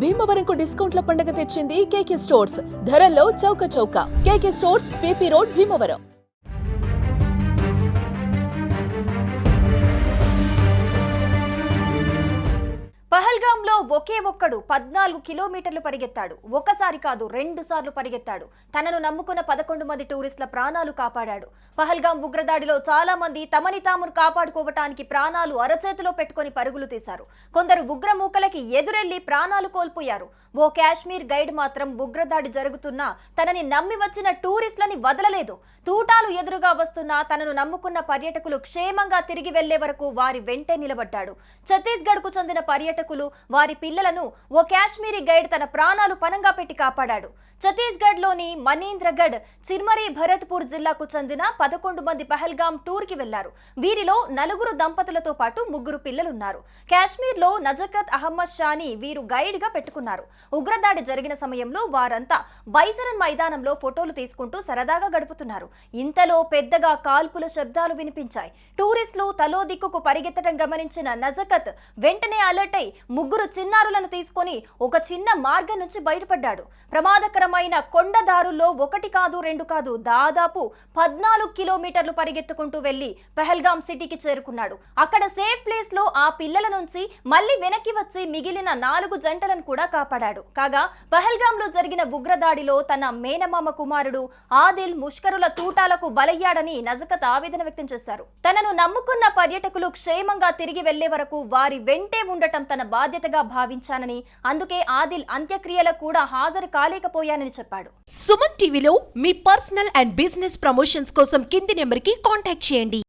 భీమవరంకు డిస్కౌంట్ల పండుగ తెచ్చింది కేకే స్టోర్స్. ధరల్లో చౌక. KK stores, PP road, Bhimavaram. పహల్గాంలో ఒకే ఒక్కడు 14 కిలోమీటర్లు పరిగెత్తాడు. ఒకసారి కాదు, 2 సార్లు పరిగెత్తాడు. తనను నమ్ముకున్న 11 మంది టూరిస్టుల ప్రాణాలు కాపాడాడు. పహల్గాం ఉగ్రదాడిలో చాలా మంది తమని తామును కాపాడుకోవటానికి ప్రాణాలు అరచేతిలో పెట్టుకుని పరుగులు తీశారు. కొందరు ఉగ్రమూకలకి ఎదురెళ్లి ప్రాణాలు కోల్పోయారు. ఓ కాశ్మీర్ గైడ్ మాత్రం ఉగ్రదాడి జరుగుతున్నా తనని నమ్మి వచ్చిన టూరిస్టులని వదలలేదు. తూటాలు ఎదురుగా వస్తున్నా తనను నమ్ముకున్న పర్యాటకులు క్షేమంగా తిరిగి వెళ్లే వరకు వారి వెంటే నిలబడ్డాడు. ఛత్తీస్గఢ్ కు చెందిన పర్యాటకులు, వారి పిల్లలను ఓ కాశ్మీరీ గైడ్ తన ప్రాణాలు పనంగా పెట్టి కాపాడాడు. ఛత్తీస్గఢ్ లోని మనీంద్రగఢ్, చిర్మరీ భరత్పూర్ జిల్లాకు చెందిన 11 మంది పహల్గాం టూర్ కి వెళ్లారు. వీరిలో 4 దంపతులతో పాటు 3 పిల్లలున్నారు. కాశ్మీర్ లో నజకత్ అహ్మద్ షాని వీరు గైడ్ గా పెట్టుకున్నారు. ఉగ్రదాడి జరిగిన సమయంలో వారంతా బైసరన్ మైదానంలో ఫోటోలు తీసుకుంటూ సరదాగా గడుపుతున్నారు. ఇంతలో పెద్దగా కాల్పుల శబ్దాలు వినిపించాయి. టూరిస్టులు తలో దిక్కుకు పరిగెత్తడం గమనించిన నజకత్ వెంటనే అలర్ట్ అయి 3 చిన్నారులను తీసుకొని ఒక చిన్న మార్గం నుంచి బయటపడ్డాడు. ప్రమాదకరమైన కొండ దారుల్లో 1 కాదు 2 కాదు, దాదాపు 14 కిలోమీటర్లు పరిగెత్తుకుంటూ వెళ్లి పహల్గాం సిటీకి చేరుకున్నాడు. అక్కడ సేఫ్ ప్లేస్ లో ఆ పిల్లల నుంచి మళ్లీ వెనక్కి వచ్చి మిగిలిన 4 జంటలను కూడా కాపాడాడు. కాగా పహల్గాంలో జరిగిన ఉగ్రదాడిలో తన మేనమామ కుమారుడు ఆదిల్ ముష్కరుల తూటాలకు బలయ్యాడని నజకత్ ఆవేదన వ్యక్తం చేశారు. తనను నమ్ముకున్న పర్యాటకులు క్షేమంగా తిరిగి వెళ్లే వరకు వారి వెంటే ఉండటం తన బాధ్యతగా భావించానని, అందుకే ఆదిల్ అంత్యక్రియలకు కూడా హాజరు కాలేకపోయానని చెప్పాడు. సుమన్ టీవీలో మీ పర్సనల్ అండ్ బిజినెస్ ప్రమోషన్స్ కోసం కింది నెంబర్కి కాంటాక్ట్ చేయండి.